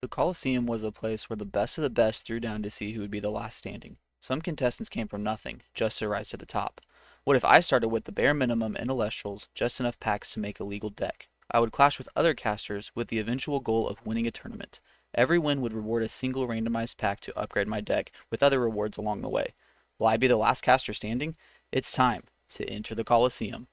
The Coliseum was a place where the best of the best threw down to see who would be the last standing. Some contestants came from nothing, just to rise to the top. What if I started with the bare minimum in Elestrals, just enough packs to make a legal deck? I would clash with other casters with the eventual goal of winning a tournament. Every win would reward a single randomized pack to upgrade my deck, with other rewards along the way. Will I be the last caster standing? It's time to enter the Coliseum.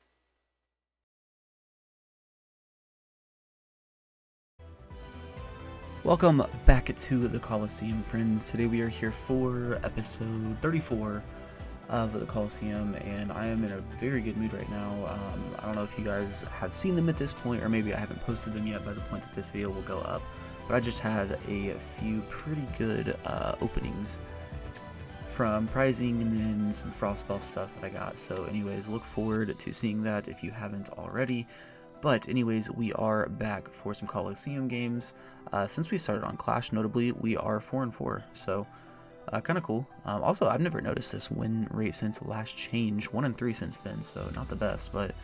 Welcome back to the Coliseum, friends. Today we are here for episode 34 of the Coliseum, and I am in a very good mood right now. I don't know if you guys have seen them at this point, or maybe I haven't posted them yet by the point that this video will go up, but I just had a few pretty good openings from prizing and then some Frostfall stuff that I got. So anyways, look forward to seeing that if you haven't already. But anyways, we are back for some Coliseum games. Since we started on Clash, notably, we are 4-4, so kind of cool. Also, I've never noticed this win rate since the last change. 1-3 since then, so not the best, but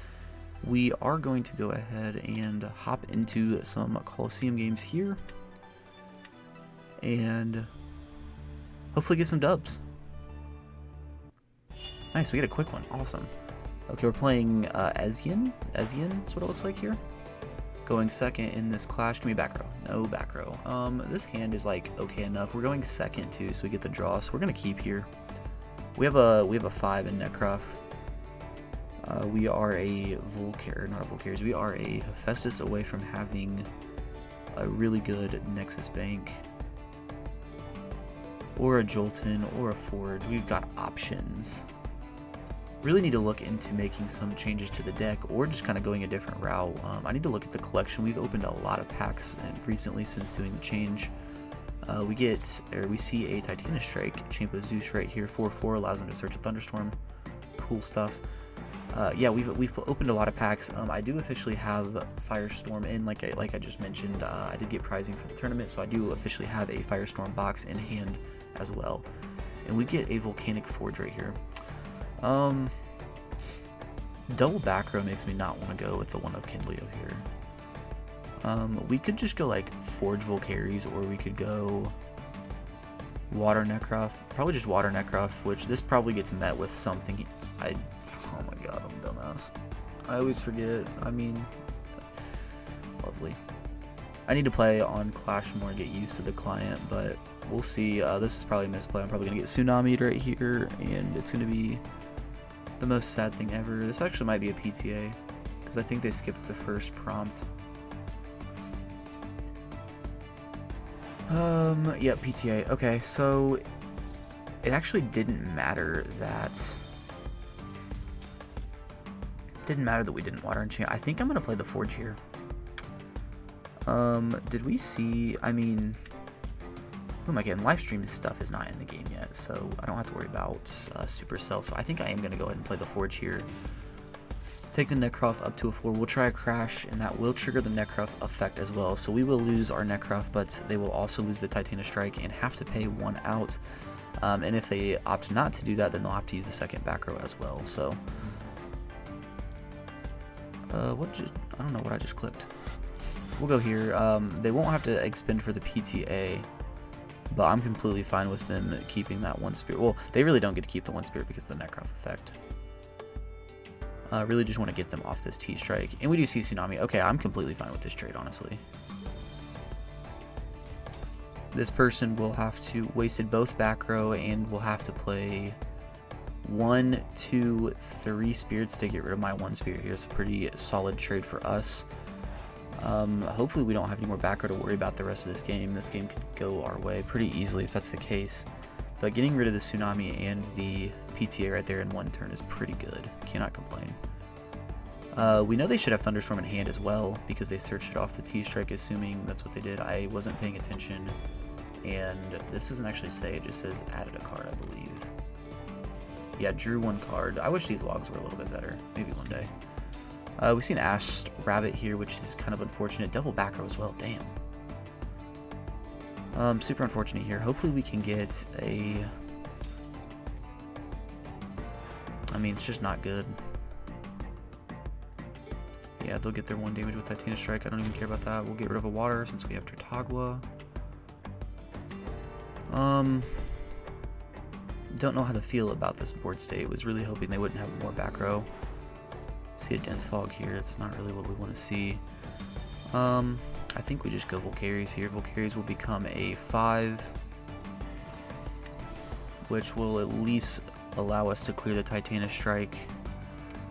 we are going to go ahead and hop into some Coliseum games here and hopefully get some dubs. Nice, we get a quick one. Awesome. Okay, we're playing Ezyan. Ezyan is what it looks like here. Going second in this clash. Give me back row. No back row. This hand is like okay enough. We're going second too, so we get the draw. So we're gonna keep here. We have a 5 in Necroft. We are a Volcar, not a Volcaries. We are a Hephaestus away from having a really good Nexus Bank, or a Jolton, or a Forge. We've got options. Really need to look into making some changes to the deck, or just kind of going a different route. I need to look at the collection. We've opened a lot of packs recently since doing the change. We see a Titanic Strike, Champ of Zeus right here, 4/4, allows him to search a Thunderstorm. Cool stuff. Yeah, we've opened a lot of packs. I do officially have Firestorm in, like I just mentioned. I did get prizing for the tournament, so I do officially have a Firestorm box in hand as well. And we get a Volcanic Forge right here. Double back row makes me not want to go with the one of Kenleo here. We could just go like Forge Volcaries, or we could go Water Necroft. Probably just Water Necroft, which this probably gets met with something. Oh my god, I'm a dumbass. I always forget. I mean, lovely. I need to play on Clash more and get used to the client, but we'll see. This is probably a misplay. I'm probably going to get Tsunami'd right here, and it's going to be the most sad thing ever. This actually might be a PTA, because I think they skipped the first prompt. Yeah, PTA. Okay, so it actually didn't matter that we didn't water enchant. I think I'm going to play the Forge here. Did we see, I mean, who am I getting? Livestream stuff is not in the game yet, so I don't have to worry about Supercell. So I think I am going to go ahead and play the Forge here. Take the Necroft up to a 4. We'll try a Crash, and that will trigger the Necroft effect as well. So we will lose our Necroft, but they will also lose the Titanic Strike and have to pay 1 out. And if they opt not to do that, then they'll have to use the second back row as well. So, I don't know what I just clicked. We'll go here. They won't have to expend for the PTA, but I'm completely fine with them keeping that 1 spirit. Well, they really don't get to keep the 1 spirit because of the Necroft effect. Really just want to get them off this T-Strike. And we do see Tsunami. Okay, I'm completely fine with this trade, honestly. This person will have to wasted both back row and will have to play 1, 2, 3 spirits to get rid of my 1 spirit here. It's a pretty solid trade for us. Hopefully we don't have any more back row to worry about the rest of this game. This game could go our way pretty easily if that's the case. But getting rid of the Tsunami and the PTA right there in 1 turn is pretty good. Cannot complain. We know they should have Thunderstorm in hand as well, because they searched it off the T-Strike, assuming that's what they did. I wasn't paying attention, and this doesn't actually say, it just says added a card, I believe. Yeah, drew 1 card. I wish these logs were a little bit better. Maybe one day. We see an Ash Rabbit here, which is kind of unfortunate. Double back row as well, damn. Super unfortunate here. Hopefully we can get a... I mean, it's just not good. Yeah, they'll get their 1 damage with Titanic Strike. I don't even care about that. We'll get rid of a water since we have Tritagua. Um, don't know how to feel about this board state. Was really hoping they wouldn't have more back row. See a dense fog here. It's not really what we want to see. I think we just go Volcaries here. Volcaries will become a 5, which will at least allow us to clear the Titanic Strike.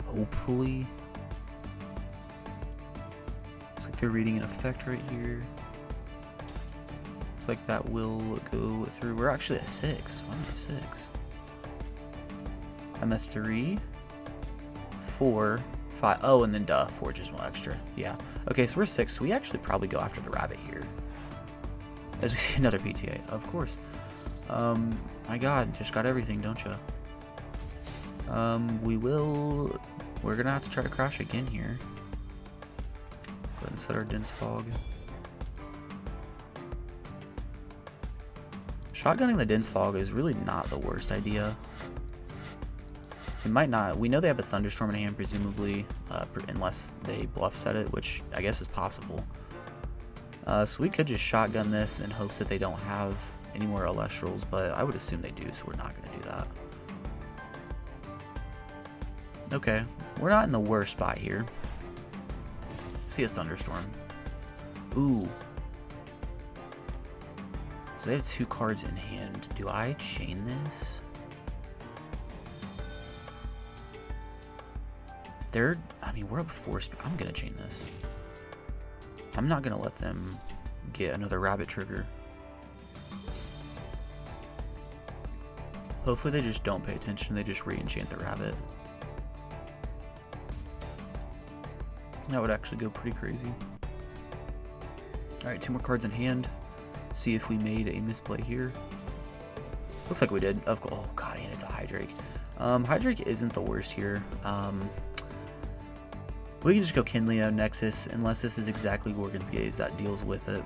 Hopefully. Looks like they're reading an effect right here. Looks like that will go through. We're actually at 6. Why am I 6? I'm a 3, 4, 5. Oh, and then duh, 4 just one extra. Yeah. Okay, so we're 6. So we actually probably go after the rabbit here. As we see another PTA, of course. My god, just got everything, don't you? We're gonna have to try to crash again here. Go ahead and set our dense fog. Shotgunning the dense fog is really not the worst idea. It might not. We know they have a thunderstorm in hand, presumably, unless they bluff set it, which I guess is possible. So we could just shotgun this in hopes that they don't have any more Elestrals, but I would assume they do, so we're not going to do that. Okay, we're not in the worst spot here. See a thunderstorm. Ooh. So they have 2 cards in hand. Do I chain this? I mean, we're up 4 speed. I'm going to chain this. I'm not going to let them get another rabbit trigger. Hopefully they just don't pay attention. They just re-enchant the rabbit. That would actually go pretty crazy. Alright, 2 more cards in hand. See if we made a misplay here. Looks like we did. Oh god, and it's a Hydrake. Hydrake isn't the worst here. We can just go Kinleo, Nexus, unless this is exactly Gorgon's Gaze that deals with it.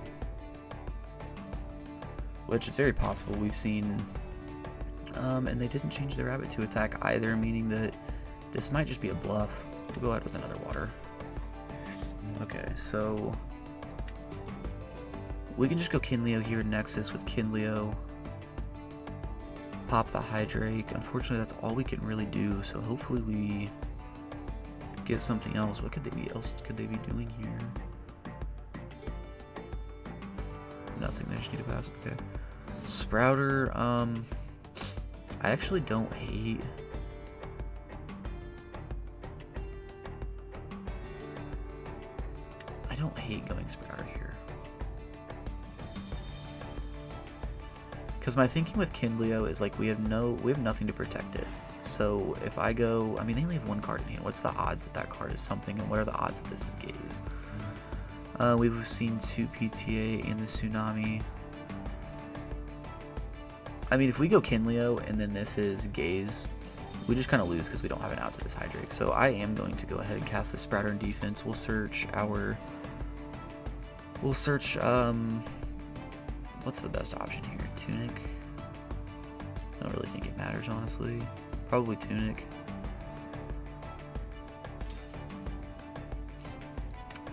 Which is very possible. We've seen... and they didn't change the rabbit to attack either, meaning that this might just be a bluff. We'll go ahead with another water. Okay, so... we can just go Kinleo here, Nexus with Kinleo. Pop the Hydrake. Unfortunately, that's all we can really do, so hopefully we... get something else. What could they be doing here? Nothing. They just need to pass. Okay. Sprouter. I actually don't hate. I don't hate going Sprouter here. Because my thinking with Kinleo is like we have nothing to protect it. So if I go, I mean, they only have 1 card in hand. What's the odds that that card is something, and what are the odds that this is Gaze? We've seen 2 PTA in the Tsunami. I mean, if we go Kinleo and then this is Gaze, we just kind of lose because we don't have an out to this Hydrake. So I am going to go ahead and cast the Sprouter in defense. We'll search, what's the best option here? Tunic? I don't really think it matters, honestly. Probably Tunic.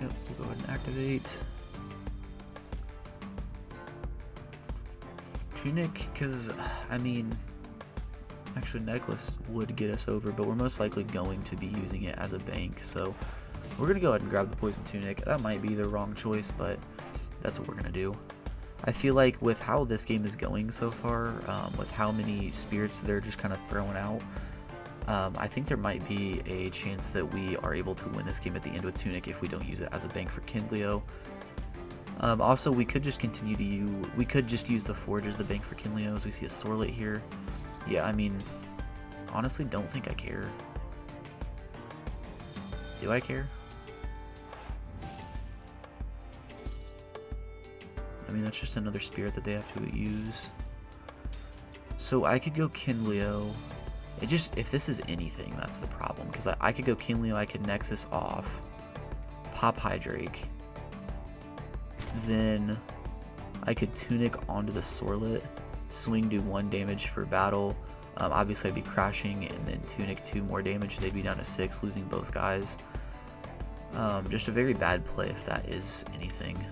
Yep, we'll go ahead and activate. Tunic, because, I mean, actually Necklace would get us over, but we're most likely going to be using it as a bank, so we're going to go ahead and grab the Poison Tunic. That might be the wrong choice, but that's what we're going to do. I feel like with how this game is going so far, with how many spirits they're just kind of throwing out, I think there might be a chance that we are able to win this game at the end with Tunic if we don't use it as a bank for Kinleo. Also, we could just continue to use the Forge as the bank for Kinleo, as we see a Sorlet here. Yeah, I mean, honestly, don't think I care. Do I care? I mean, that's just another spirit that they have to use. So I could go Kinleo. If this is anything, that's the problem. Because I could go Kinleo, I could Nexus off, pop Hydrake. Then I could Tunic onto the Sorlet, swing, do 1 damage for battle. Obviously I'd be crashing, and then Tunic 2 more damage. They'd be down to 6, losing both guys. Just a very bad play if that is anything.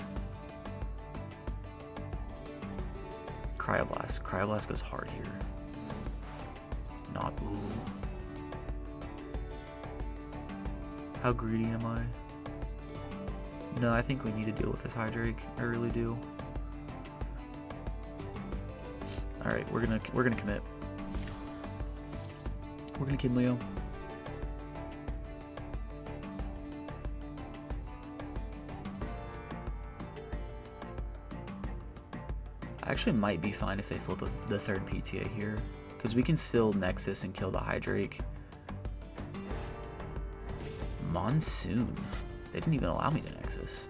Cryoblast. Cryoblast goes hard here. Not, ooh. How greedy am I? No, I think we need to deal with this Hydrake. I really do. All right, we're gonna commit. We're gonna kid Leo. Actually might be fine if they flip the third PTA here, because we can still Nexus and kill the Hydrake. Monsoon. They didn't even allow me to Nexus.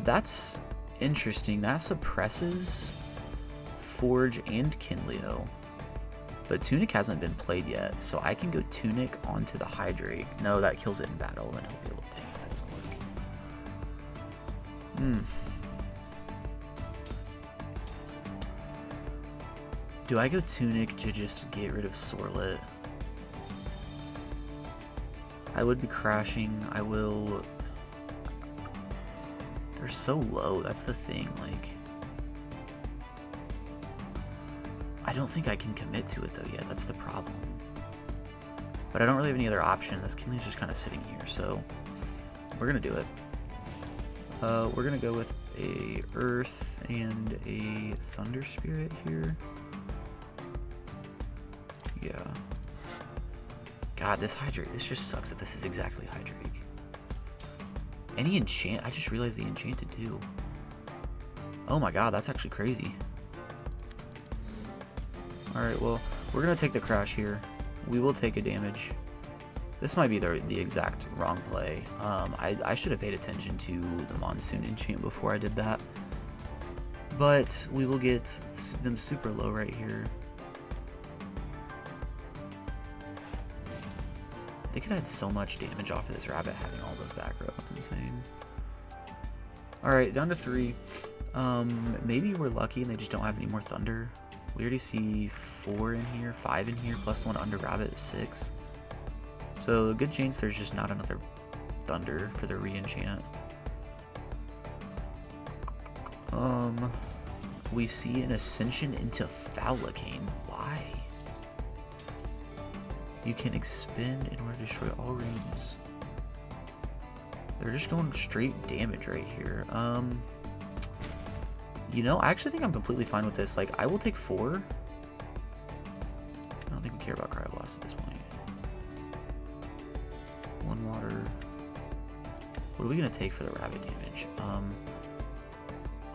That's interesting. That suppresses Forge and Kinleo. But Tunic hasn't been played yet, so I can go Tunic onto the Hydrake. No, that kills it in battle, then he'll be able to. Dang it, that doesn't work. Do I go Tunic to just get rid of Sorlet? I would be crashing. I will. They're so low. That's the thing. Like, I don't think I can commit to it though yet. That's the problem. But I don't really have any other option. This Kinley's just kind of sitting here, so we're gonna do it. We're gonna go with a Earth and a Thunder Spirit here. Yeah. God, this Hydrake, this just sucks that this is exactly Hydrake. Any enchant? I just realized the enchanted too. Oh my god, that's actually crazy. Alright, well, we're gonna take the crash here. We will take a damage. This might be the exact wrong play. I should have paid attention to the Monsoon enchant before I did that. But we will get them super low right here. They could add so much damage off of this rabbit having all those back row. That's insane. Alright, down to 3. Maybe we're lucky and they just don't have any more thunder. We already see 4 in here, 5 in here, plus 1 under rabbit is 6. So a good chance there's just not another thunder for the re-enchant. We see an ascension into Falacane. Why? You can expend in order to destroy all runes. They're just going straight damage right here. You know, I actually think I'm completely fine with this. Like, I will take 4. I don't think we care about Cryoblast at this point. 1 water. What are we gonna take for the rabbit damage?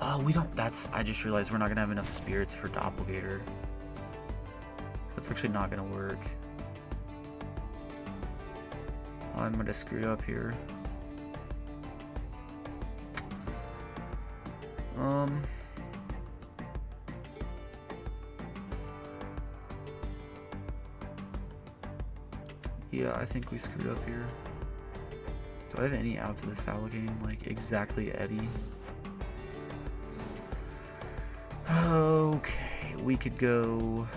Oh, we don't. I just realized we're not gonna have enough spirits for Doppelganger. That's actually not gonna work. I'm gonna screw up here. Yeah, I think we screwed up here. Do I have any outs of this Falacane? Like, exactly Eddie? Okay, we could go...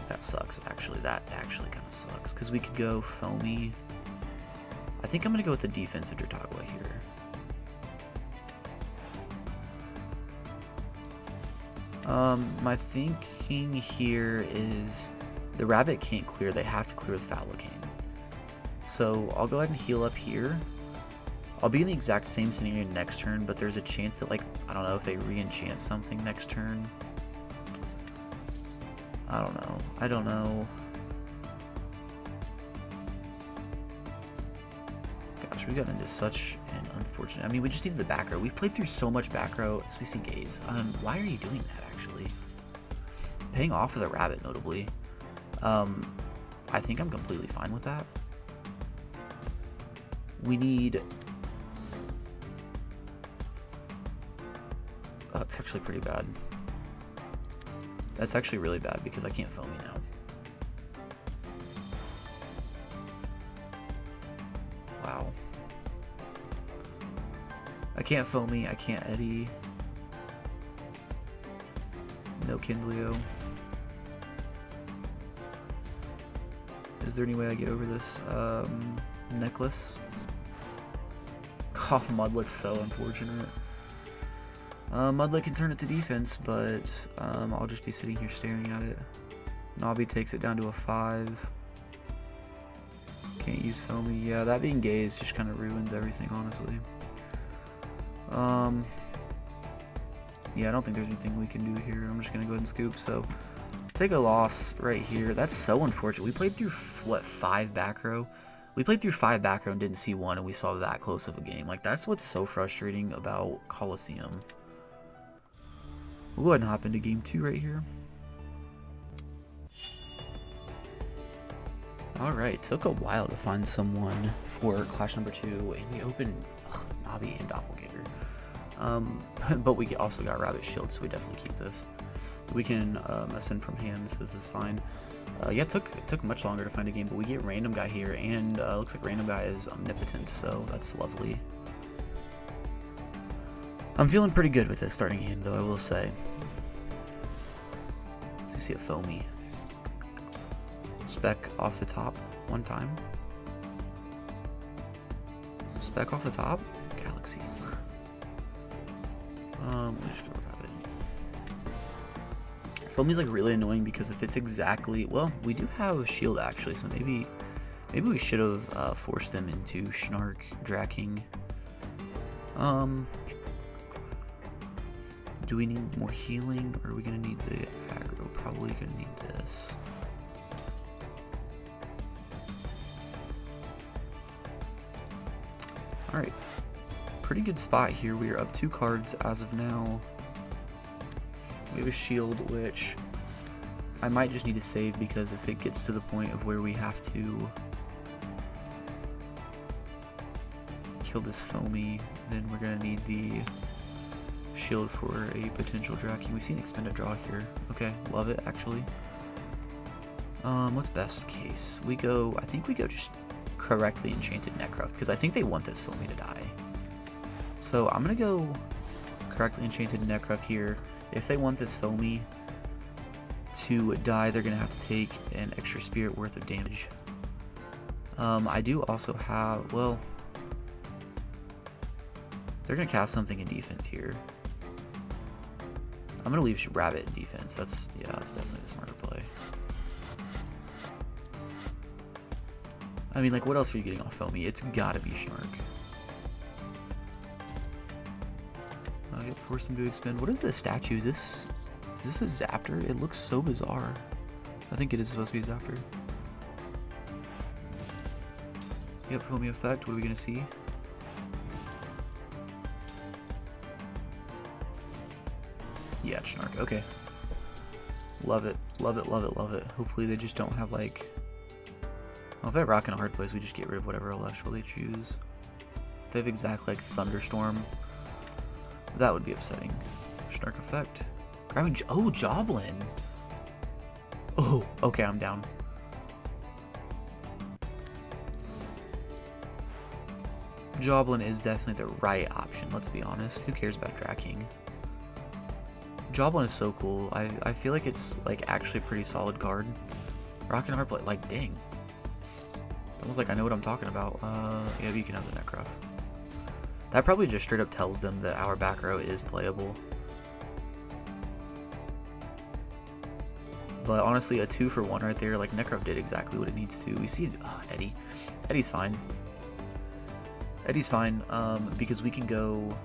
That sucks, actually. That actually kind of sucks. Because we could go Foamy. I think I'm going to go with the defensive Drutagwa here. My thinking here is the rabbit can't clear. They have to clear with Falacane. So I'll go ahead and heal up here. I'll be in the exact same scenario next turn, but there's a chance that, like, I don't know if they re-enchant something next turn. I don't know. Gosh, we got into such an unfortunate... I mean, we just needed the back row. We've played through so much back row. As we see Gaze. Why are you doing that, actually? Paying off for the rabbit, notably. I think I'm completely fine with that. We need... Oh, it's actually pretty bad. That's actually really bad because I can't Foamy now. Wow. I can't Foamy, I can't Eddy. No Kindleo. Is there any way I get over this necklace? Oh, Mudlet's so unfortunate. Mudlick can turn it to defense, but I'll just be sitting here staring at it. Nobby takes it down to a 5. Can't use Foamy. Yeah, that being Gaze just kind of ruins everything, honestly. Yeah, I don't think there's anything we can do here. I'm just going to go ahead and scoop. So, take a loss right here. That's so unfortunate. We played through, what, 5 back row? We played through 5 back row and didn't see one, and we saw that close of a game. Like, that's what's so frustrating about Coliseum. We'll go ahead and hop into game 2 right here. Alright, took a while to find someone for Clash number 2, and we opened Nobby and Doppelganger. But we also got Rabbit Shield, so we definitely keep this. We can ascend from hands, so this is fine. Yeah, it took much longer to find a game, but we get Random Guy here, and looks like Random Guy is omnipotent, so that's lovely. I'm feeling pretty good with this starting hand, though, I will say. So you see a Foamy. Spec off the top one time. Spec off the top. Galaxy. Let me just go Rabbit. Foamy's like really annoying because if it's exactly, well, we do have a shield actually, so maybe we should have forced them into Snark, Draking. Do we need more healing, or are we gonna need the aggro? Probably gonna need this. Alright, pretty good spot here. We are up 2 cards as of now. We have a shield, which I might just need to save, because if it gets to the point of where we have to kill this Foamy, then we're going to need the shield for a potential Draking. We see an expended draw here. Okay, love it, actually. What's best case? I think we go just correctly enchanted Necruff, because I think they want this Foamy to die. So I'm gonna go correctly enchanted Necruff here. If they want this Foamy to die, they're gonna have to take an extra spirit worth of damage. I do also have, well, they're gonna cast something in defense here. I'm gonna leave Rabbit in defense. That's definitely the smarter play. I mean, like, what else are you getting off Foamy? It's gotta be Snark. Yep, force them to expend. What is this statue? Is this a Zaptor? It looks so bizarre. I think it is supposed to be a Zaptor. Yep, Foamy effect. What are we gonna see? Yeah, it's Snark. Okay. Love it. Love it, love it, love it. Hopefully they just don't have, like... Well, if they have Rock in a Hard Place, we just get rid of whatever Elestral they choose. If they have exactly, like, Thunderstorm, that would be upsetting. Snark effect. Grabbing... Oh, Joblin! Oh, okay, I'm down. Joblin is definitely the right option, let's be honest. Who cares about Draking? Joblin is so cool. I feel like it's, like, actually a pretty solid card. Rock and Hard Play, like, dang. Almost like I know what I'm talking about. Yeah, you can have the Necruff. That probably just straight up tells them that our back row is playable. But honestly, a 2-for-1 right there. Like, Necruff did exactly what it needs to. We see Eddie. Eddie's fine. Eddie's fine, because we can go...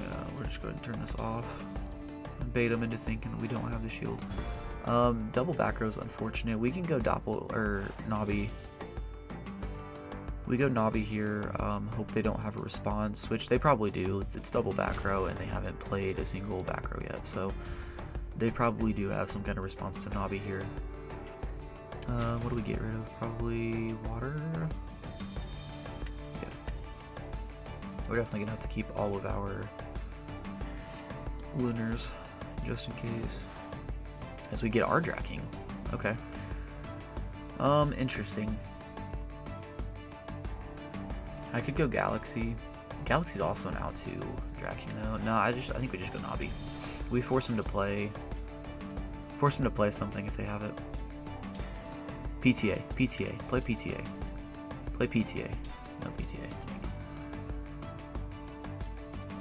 Yeah, we're just going to turn this off. And bait them into thinking that we don't have the shield. Double back row's unfortunate. We can go Nobby. We go Nobby here. Hope they don't have a response, which they probably do. It's double back row, and they haven't played a single back row yet, so they probably do have some kind of response to Nobby here. What do we get rid of? Probably water? Yeah. We're definitely gonna have to keep all of our Lunars, just in case. As we get our Draking. Okay. Interesting. I could go Galaxy. Galaxy's also an out to Draking though. No, I think we just go Nobby. We force him to play. Force him to play something if they have it. PTA. PTA. Play PTA. Play PTA. No PTA.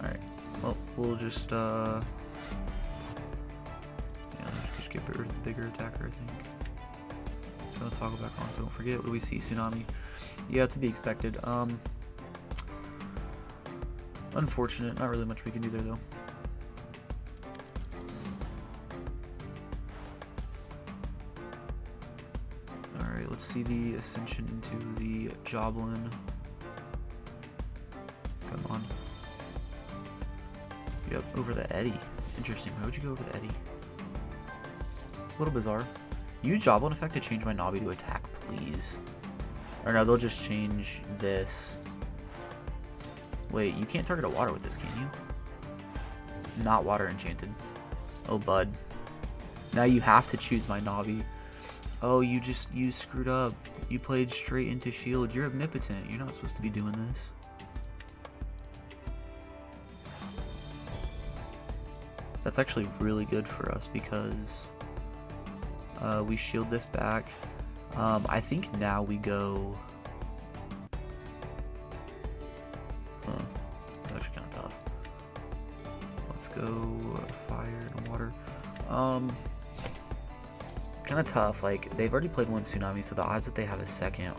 Alright. we'll just yeah, let's just get rid of the bigger attacker, I think. Turn the toggle back on so don't forget. What do we see? Tsunami. Yeah, to be expected. Unfortunate. Not really much we can do there though. Alright, let's see the ascension into the Joblin. Come on. Yep, over the Eddy. Interesting. Why would you go over the Eddy? It's a little bizarre. Use Joblin effect to change my Navi to attack, please. Or no, they'll just change this. Wait, you can't target a water with this, can you? Not water enchanted. Oh, bud. Now you have to choose my Navi. Oh, you screwed up. You played straight into shield. You're omnipotent. You're not supposed to be doing this. That's actually really good for us because we shield this back. I think now we go... That's actually kind of tough. Let's go fire and water. Kind of tough. Like, they've already played one Tsunami, so the odds that they have a second...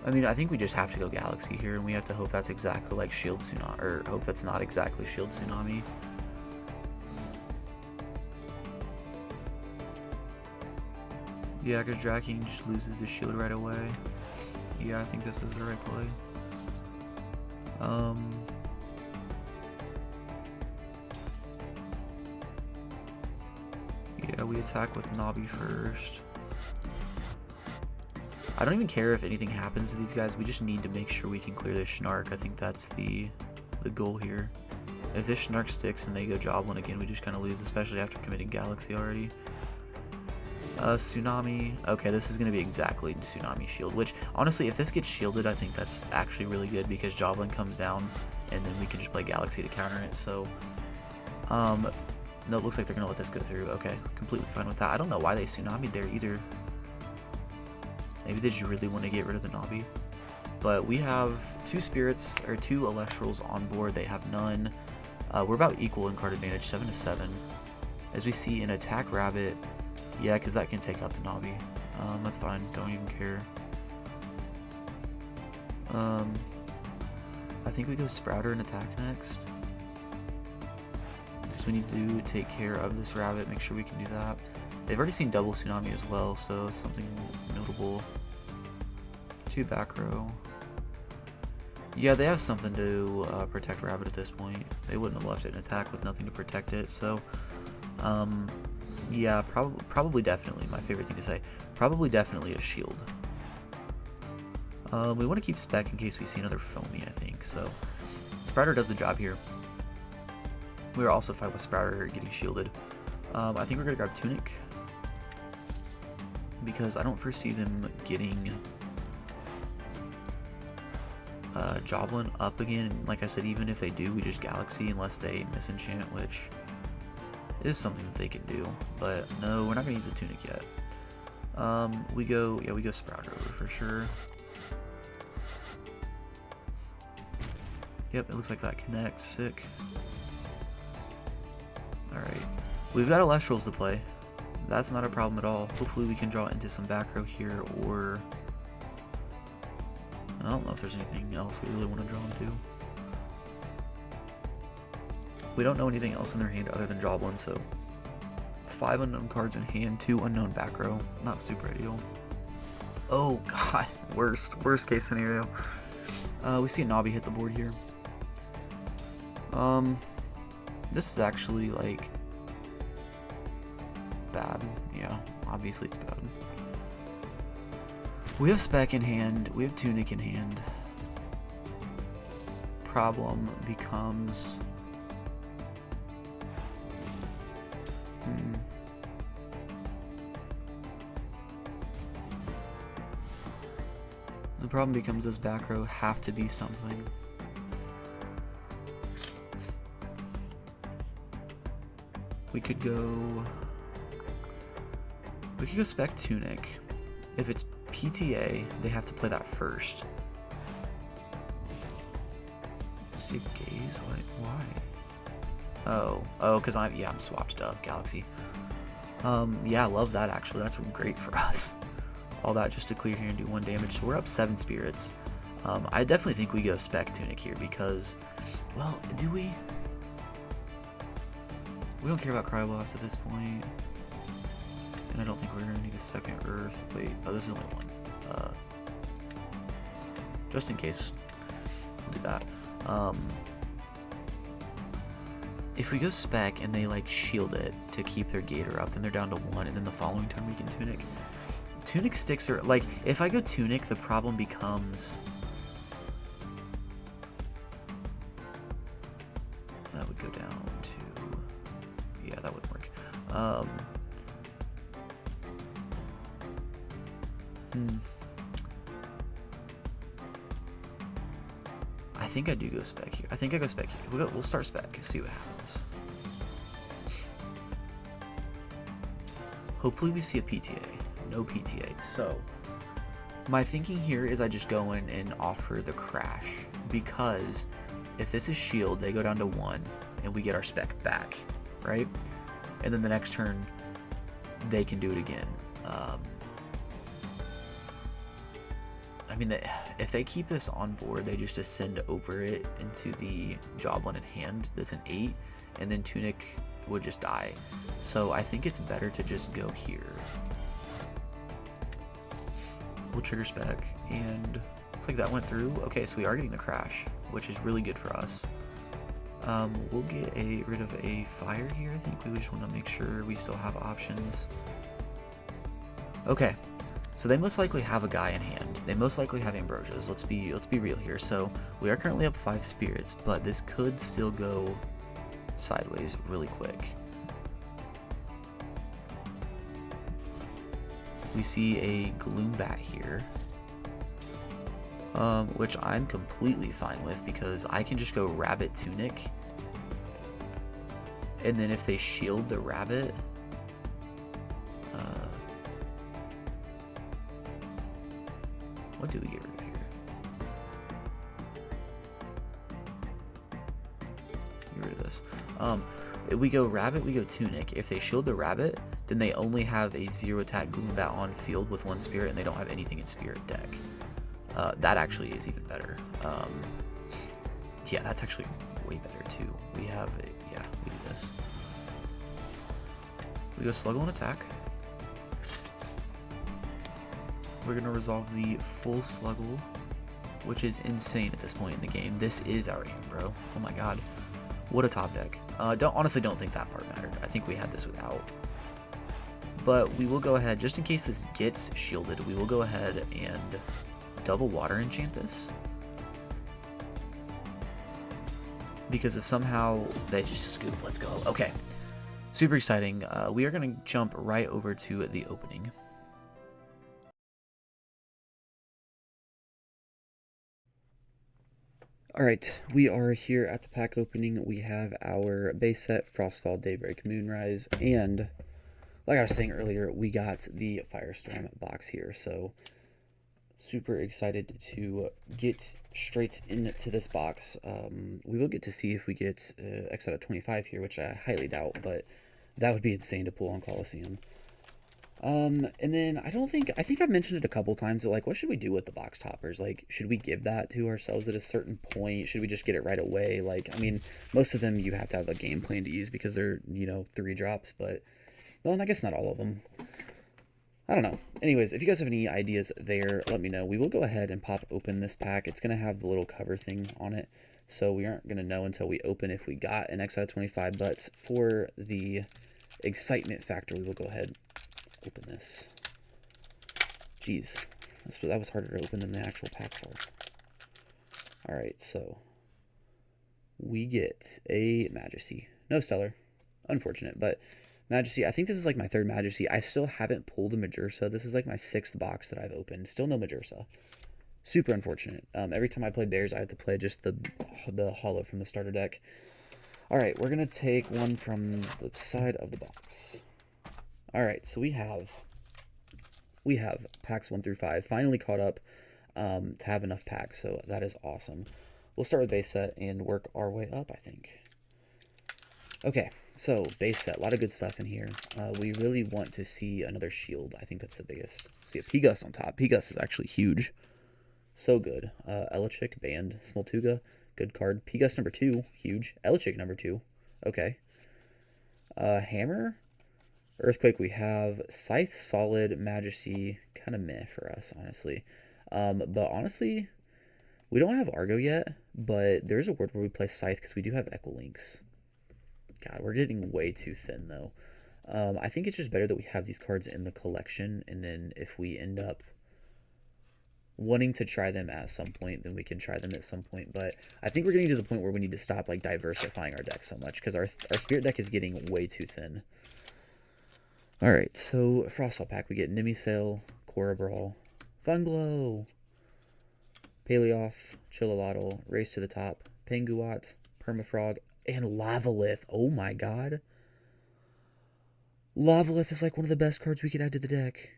I mean, I think we just have to go Galaxy here, and we have to hope that's exactly like Shield Tsunami, or hope that's not exactly Shield Tsunami. Yeah, because Draking just loses his shield right away. Yeah, I think this is the right play. Yeah, we attack with Nabi first. I don't even care if anything happens to these guys. We just need to make sure we can clear this Schnark. I think that's the goal here. If this Schnark sticks and they go Joblin again, we just kind of lose, especially after committing Galaxy already. Tsunami. Okay, this is going to be exactly Tsunami shield, which, honestly, if this gets shielded, I think that's actually really good because Joblin comes down, and then we can just play Galaxy to counter it, so... no, it looks like they're going to let this go through. Okay, completely fine with that. I don't know why they Tsunami'd there either. Maybe they just really want to get rid of the Navi. But we have two Spirits, or two Elestrals on board. They have none. We're about equal in card advantage, 7-7. As we see an Attack Rabbit, yeah, because that can take out the Navi. That's fine, don't even care. I think we go Sprouter and attack next. So we need to take care of this rabbit, make sure we can do that. They've already seen double Tsunami as well, so something notable. 2 back row. Yeah, they have something to protect rabbit at this point. They wouldn't have left it in attack with nothing to protect it, so... yeah, probably definitely, my favorite thing to say. Probably definitely a shield. We want to keep Spec in case we see another Foamy, I think, so... Sprouter does the job here. We're also fine with Sprouter getting shielded. I think we're going to grab Tunic. Because I don't foresee them getting Joblin up again. And like I said, even if they do, we just Galaxy unless they misenchant, which is something that they can do. But no, we're not going to use the Tunic yet. We go Sprouter over for sure. Yep, it looks like that connects. Sick. Alright. We've got Elestrals to play. That's not a problem at all. Hopefully we can draw into some back row here, or... I don't know if there's anything else we really want to draw into. We don't know anything else in their hand other than Joblin, so... 5 unknown cards in hand, 2 unknown back row. Not super ideal. Oh god, worst case scenario. We see a Navi hit the board here. This is actually, like... bad. Yeah, obviously it's bad. We have Spec in hand. We have Tunic in hand. Problem becomes... The problem becomes those back row have to be something. We could go Spec Tunic. If it's PTA, they have to play that first. see a gaze? Why? Oh, because I'm swapped to Galaxy. Yeah, I love that actually. That's great for us. All that just to clear here and do 1 damage. So we're up 7 spirits. I definitely think we go Spec Tunic here because, well, do we? We don't care about Cry Loss at this point. And I don't think we're going to need a second Earth. Wait, oh, this is only 1. Just in case. We'll do that. If we go Spec and they like shield it to keep their Gator up, then they're down to 1, and then the following turn we can Tunic. Tunic sticks are like, if I go Tunic, the problem becomes that would go down to, yeah, that wouldn't work. I think I do go Spec here. I think I go Spec here. We'll start Spec, see what happens. Hopefully we see a PTA. No PTA. So, my thinking here is I just go in and offer the Crash. Because if this is shield, they go down to 1, and we get our Spec back, right? And then the next turn, they can do it again. I mean, if they keep this on board, they just ascend over it into the Joblin in hand. That's an 8, and then Tunic would just die. So I think it's better to just go here. We'll trigger Spec, and looks like that went through. Okay, so we are getting the Crash, which is really good for us. We'll get rid of a Fire here. I think we just want to make sure we still have options. Okay. So they most likely have a guy in hand. They most likely have Ambrosias. Let's be real here. So we are currently up 5 spirits, but this could still go sideways really quick. We see a Gloombat here, which I'm completely fine with because I can just go Rabbit Tunic, and then if they shield the Rabbit, what do we get rid of here? Get rid of this. If we go Rabbit, we go Tunic. If they shield the Rabbit, then they only have a 0 attack Gloombat on field with 1 spirit, and they don't have anything in spirit deck. That actually is even better. Yeah, that's actually way better too. We have it. Yeah, we do this. We go Sluggle and attack. We're going to resolve the full Sluggle, which is insane at this point in the game. This is our aim, bro. Oh my god. What a top deck. Honestly don't think that part mattered. I think we had this without. But we will go ahead, just in case this gets shielded, we will go ahead and double water enchant this. Because if somehow they just scoop, let's go. Okay. Super exciting. We are going to jump right over to the opening. Alright, we are here at the pack opening. We have our base set, Frostfall, Daybreak, Moonrise, and like I was saying earlier, we got the Firestorm box here. So, super excited to get straight into this box. We will get to see if we get X out of 25 here, which I highly doubt, but that would be insane to pull on Coliseum. And then I think I've mentioned it a couple times, but like, what should we do with the box toppers? Like, should we give that to ourselves at a certain point? Should we just get it right away? Like, I mean, most of them you have to have a game plan to use because they're, 3 drops, but, well, I guess not all of them. I don't know. Anyways, if you guys have any ideas there, let me know. We will go ahead and pop open this pack. It's going to have the little cover thing on it, so we aren't going to know until we open if we got an X out of 25, but for the excitement factor, we will go ahead open this. Jeez, that was harder to open than the actual packs are. Alright, so we get a Majesty. No Stellar. Unfortunate, but Majesty. I think this is like my 3rd Majesty. I still haven't pulled a Majursa. This is like my 6th box that I've opened. Still no Majursa. Super unfortunate. Every time I play Bears, I have to play just the holo from the starter deck. Alright, we're going to take one from the side of the box. Alright, so we have packs 1 through 5. Finally caught up to have enough packs, so that is awesome. We'll start with base set and work our way up, I think. Okay, so base set, a lot of good stuff in here. We really want to see another shield. I think that's the biggest. See a P-Gus on top. P-Gus is actually huge. So good. Elichik, banned. Smoltuga, good card. P-Gus number 2, huge. Elichik number 2, okay. Hammer, Earthquake we have. Scythe, solid. Majesty, kind of meh for us, honestly. But honestly, we don't have Argo yet, but there's a word where we play Scythe because we do have Equilinks. God, we're getting way too thin, though. I think it's just better that we have these cards in the collection, and then if we end up wanting to try them at some point, then we can try them at some point. But I think we're getting to the point where we need to stop like diversifying our deck so much because our Spirit deck is getting way too thin. Alright, so Frostall pack, we get Nimisail, Cora Brawl, Funglow, Paleoth, Chillalotl, Race to the Top, Penguat, Permafrog, and Lavalith. Oh my god. Lavalith is like one of the best cards we could add to the deck.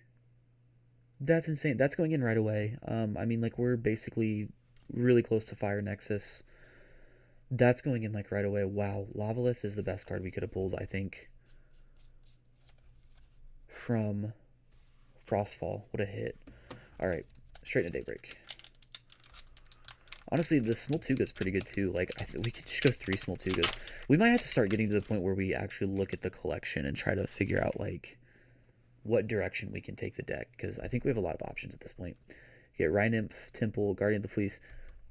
That's insane. That's going in right away. I mean, like, we're basically really close to Fire Nexus. That's going in, like, right away. Wow. Lavalith is the best card we could have pulled, I think, from Frostfall. What a hit. Alright, straight into Daybreak. Honestly, the Smoltuga is pretty good too. Like, we could just go 3 Smoltugas. We might have to start getting to the point where we actually look at the collection and try to figure out, like, what direction we can take the deck. Because I think we have a lot of options at this point. You get Rhynymph, Temple, Guardian of the Fleece.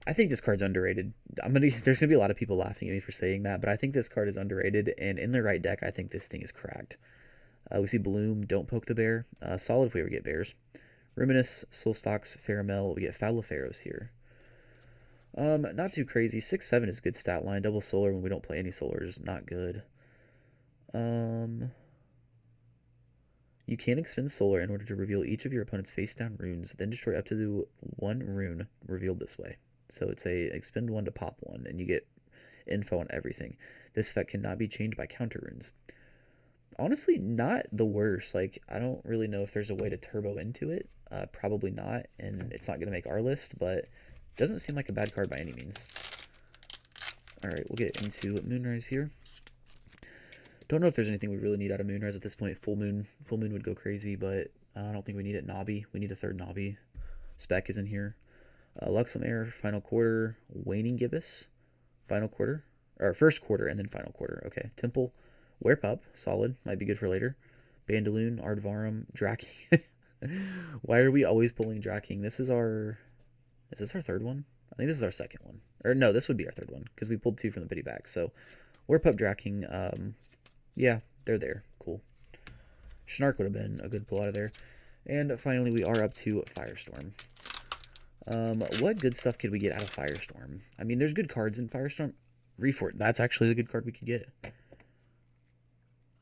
I think this card's underrated. There's gonna be a lot of people laughing at me for saying that, but I think this card is underrated. And in the right deck, I think this thing is cracked. We see Bloom, Don't Poke the Bear. Solid if we ever get bears. Ruminous, Soulstocks, Pheramel. We get Falaferos here. Not too crazy. 6-7 is good stat line. Double solar when we don't play any solar is not good. You can expend solar in order to reveal each of your opponent's face down runes, then destroy up to the 1 rune revealed this way. So it's a expend 1 to pop 1, and you get info on everything. This effect cannot be chained by counter runes. Honestly, not the worst. Like, I don't really know if there's a way to turbo into it. Probably not, and it's not going to make our list, but doesn't seem like a bad card by any means. Alright, we'll get into Moonrise here. Don't know if there's anything we really need out of Moonrise at this point. Full Moon would go crazy, but I don't think we need it. Nobby. We need a 3rd Nobby. Spec is in here. Luxemare, Final Quarter. Waning Gibbous, Final Quarter. Or First Quarter and then Final Quarter. Okay. Temple. Werepup. Solid. Might be good for later. Bandaloon. Ardvarum. Draking. Why are we always pulling Draking? Is this our 3rd one? I think this is our 2nd one. Or no, this would be our 3rd one, because we pulled 2 from the pity back. So, Werepup, Draking, yeah, they're there. Cool. Snark would have been a good pull out of there. And finally, we are up to Firestorm. What good stuff could we get out of Firestorm? I mean, there's good cards in Firestorm. Refort, that's actually the good card we could get.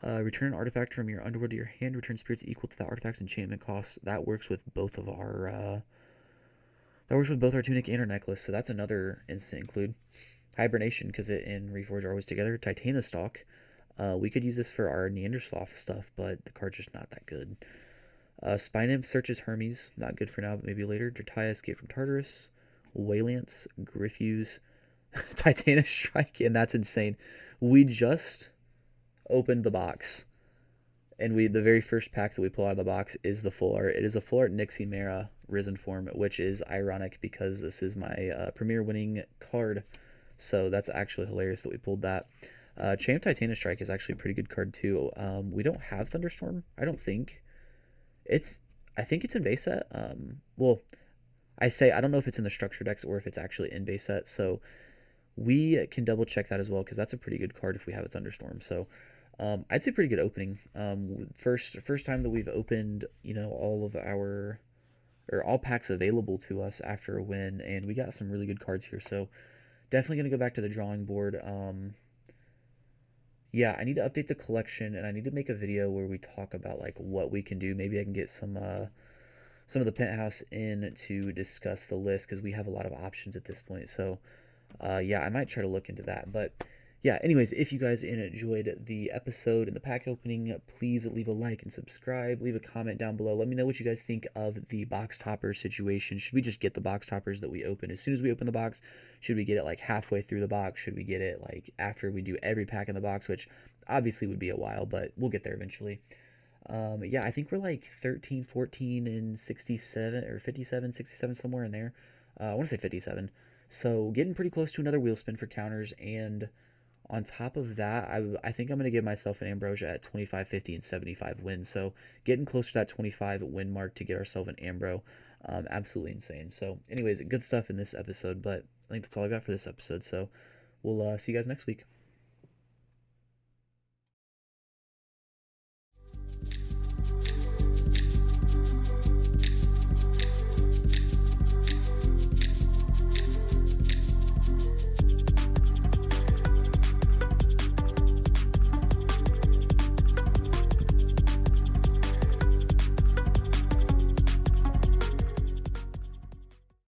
Return an artifact from your underworld to your hand. Return spirits equal to that artifact's enchantment cost. That works with both of our tunic and our necklace, so that's another instant include. Hibernation, because it and Reforge are always together. Titanostalk. We could use this for our Neandersloth stuff, but the card's just not that good. Spine searches Hermes. Not good for now, but maybe later. Drataya, Escape from Tartarus. Waylance, Griffuse, Titanus Strike, and that's insane. We just opened the box, and the very first pack that we pull out of the box is the full art. It is a full art Nixie Mara Risen form, which is ironic because this is my premier winning card. So that's actually hilarious that we pulled that. Champ Titanus Strike is actually a pretty good card too. We don't have Thunderstorm, I don't think. I think it's in base set. Well, I don't know if it's in the structure decks or if it's actually in base set. So we can double check that as well, because that's a pretty good card if we have a Thunderstorm. So I'd say pretty good opening. First time that we've opened, all of all packs available to us after a win, and we got some really good cards here. So definitely gonna go back to the drawing board. Yeah, I need to update the collection, and I need to make a video where we talk about like what we can do. Maybe I can get some of the Pent House in to discuss the list, because we have a lot of options at this point. So yeah, I might try to look into that. But yeah, anyways, if you guys enjoyed the episode and the pack opening, please leave a like and subscribe. Leave a comment down below. Let me know what you guys think of the box topper situation. Should we just get the box toppers that we open as soon as we open the box? Should we get it like halfway through the box? Should we get it like after we do every pack in the box, which obviously would be a while, but we'll get there eventually. Yeah, I think we're like 13, 14, and 67 or 57, 67, somewhere in there. I want to say 57. So getting pretty close to another wheel spin for counters. And on top of that, I think I'm going to give myself an Ambrosia at 25, 50, and 75 wins. So getting closer to that 25 win mark to get ourselves an Ambro. Absolutely insane. So, anyways, good stuff in this episode. But I think that's all I got for this episode. So we'll see you guys next week.